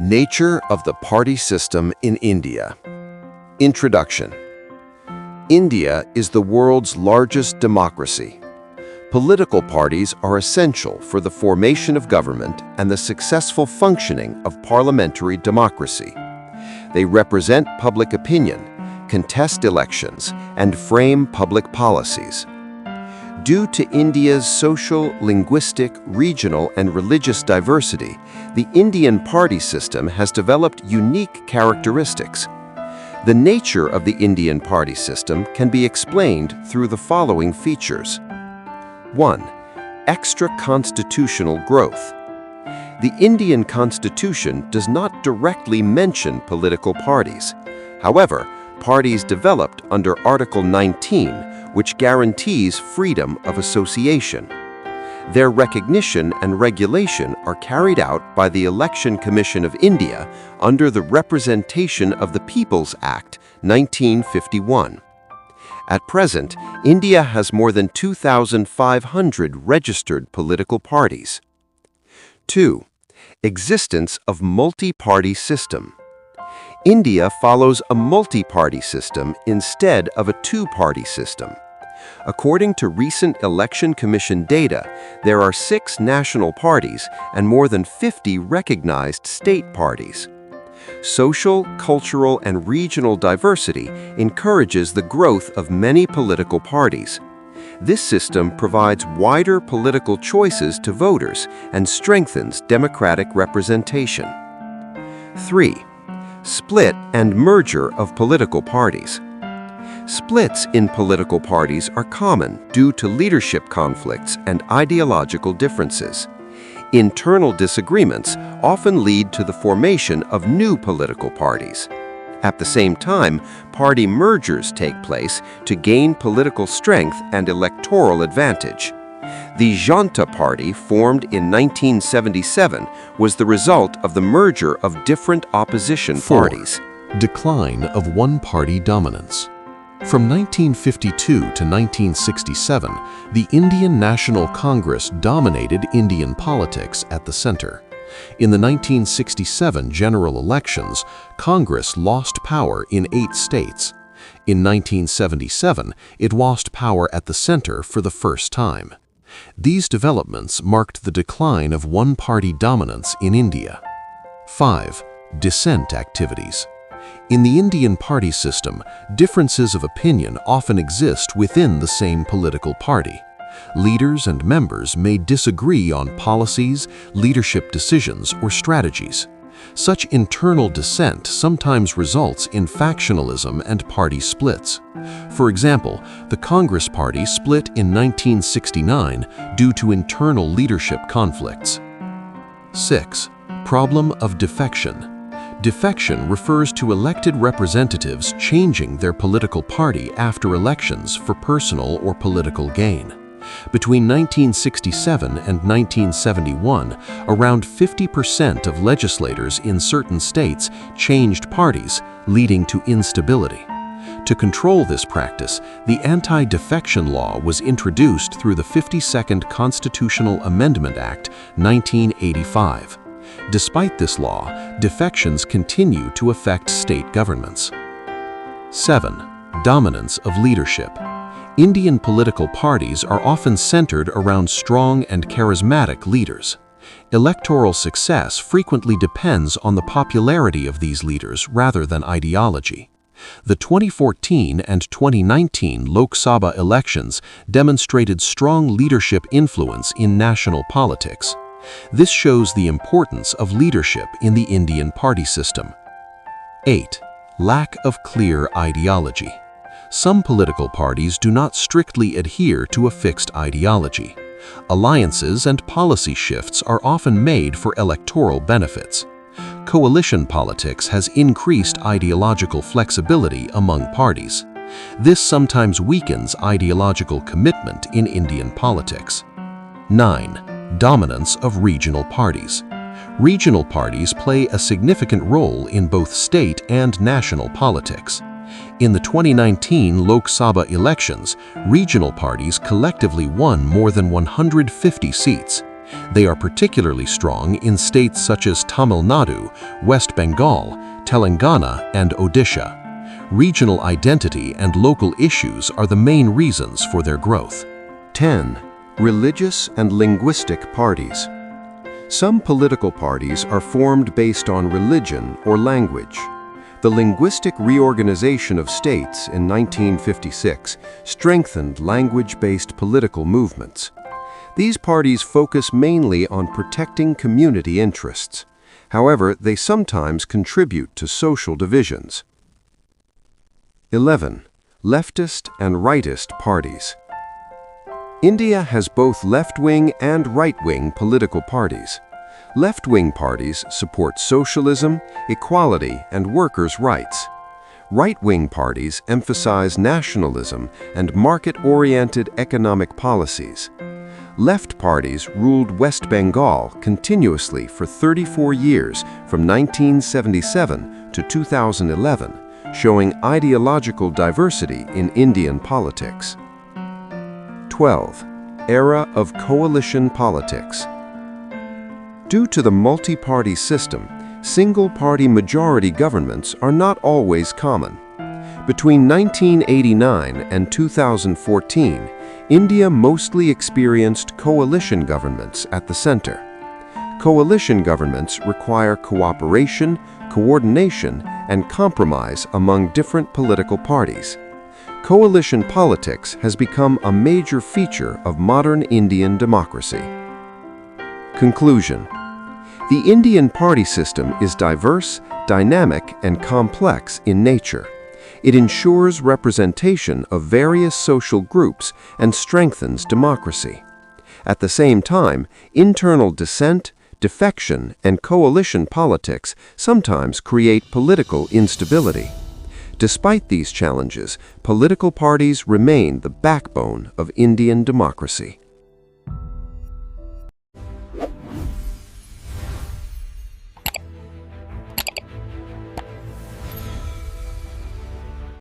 Nature of the Party System in India. Introduction. India is the world's largest democracy. Political parties are essential for the formation of government and the successful functioning of parliamentary democracy. They represent public opinion, contest elections, and frame public policies. Due to India's social, linguistic, regional, and religious diversity, the Indian party system has developed unique characteristics. The nature of the Indian party system can be explained through the following features. 1. Extra-constitutional growth. The Indian constitution does not directly mention political parties. However, parties developed under Article 19, which guarantees freedom of association. Their recognition and regulation are carried out by the Election Commission of India under the Representation of the People's Act, 1951. At present, India has more than 2,500 registered political parties. 2. Existence of multi-party system. India follows a multi-party system instead of a two-party system. According to recent Election Commission data, there are 6 national parties and more than 50 recognized state parties. Social, cultural, and regional diversity encourages the growth of many political parties. This system provides wider political choices to voters and strengthens democratic representation. 3. Split and merger of political parties. Splits in political parties are common due to leadership conflicts and ideological differences. Internal disagreements often lead to the formation of new political parties. At the same time, party mergers take place to gain political strength and electoral advantage. The Janata Party, formed in 1977, was the result of the merger of different opposition 4. parties. Decline of one-party dominance. From 1952 to 1967, the Indian National Congress dominated Indian politics at the center. In the 1967 general elections, Congress lost power in 8 states. In 1977, it lost power at the center for the first time. These developments marked the decline of one-party dominance in India. 5. Dissent activities. In the Indian party system, differences of opinion often exist within the same political party. Leaders and members may disagree on policies, leadership decisions, or strategies. Such internal dissent sometimes results in factionalism and party splits. For example, the Congress Party split in 1969 due to internal leadership conflicts. 6. Problem of defection. Defection refers to elected representatives changing their political party after elections for personal or political gain. Between 1967 and 1971, around 50% of legislators in certain states changed parties, leading to instability. To control this practice, the Anti-Defection Law was introduced through the 52nd Constitutional Amendment Act, 1985. Despite this law, defections continue to affect state governments. 7. Dominance of leadership. Indian political parties are often centered around strong and charismatic leaders. Electoral success frequently depends on the popularity of these leaders rather than ideology. The 2014 and 2019 Lok Sabha elections demonstrated strong leadership influence in national politics. This shows the importance of leadership in the Indian party system. 8. Lack of clear ideology. Some political parties do not strictly adhere to a fixed ideology. Alliances and policy shifts are often made for electoral benefits. Coalition politics has increased ideological flexibility among parties. This sometimes weakens ideological commitment in Indian politics. 9. Dominance of regional parties. Regional parties play a significant role in both state and national politics. In the 2019 Lok Sabha elections, regional parties collectively won more than 150 seats. They are particularly strong in states such as Tamil Nadu, West Bengal, Telangana, and Odisha. Regional identity and local issues are the main reasons for their growth. 10. Religious and linguistic parties. Some political parties are formed based on religion or language. The linguistic reorganization of states in 1956 strengthened language-based political movements. These parties focus mainly on protecting community interests. However, they sometimes contribute to social divisions. 11. Leftist and rightist parties. India has both left-wing and right-wing political parties. Left-wing parties support socialism, equality, and workers' rights. Right-wing parties emphasize nationalism and market-oriented economic policies. Left parties ruled West Bengal continuously for 34 years from 1977 to 2011, showing ideological diversity in Indian politics. 12. Era of coalition politics. Due to the multi-party system, single-party majority governments are not always common. Between 1989 and 2014, India mostly experienced coalition governments at the center. Coalition governments require cooperation, coordination, and compromise among different political parties. Coalition politics has become a major feature of modern Indian democracy. Conclusion. The Indian party system is diverse, dynamic, and complex in nature. It ensures representation of various social groups and strengthens democracy. At the same time, internal dissent, defection, and coalition politics sometimes create political instability. Despite these challenges, political parties remain the backbone of Indian democracy.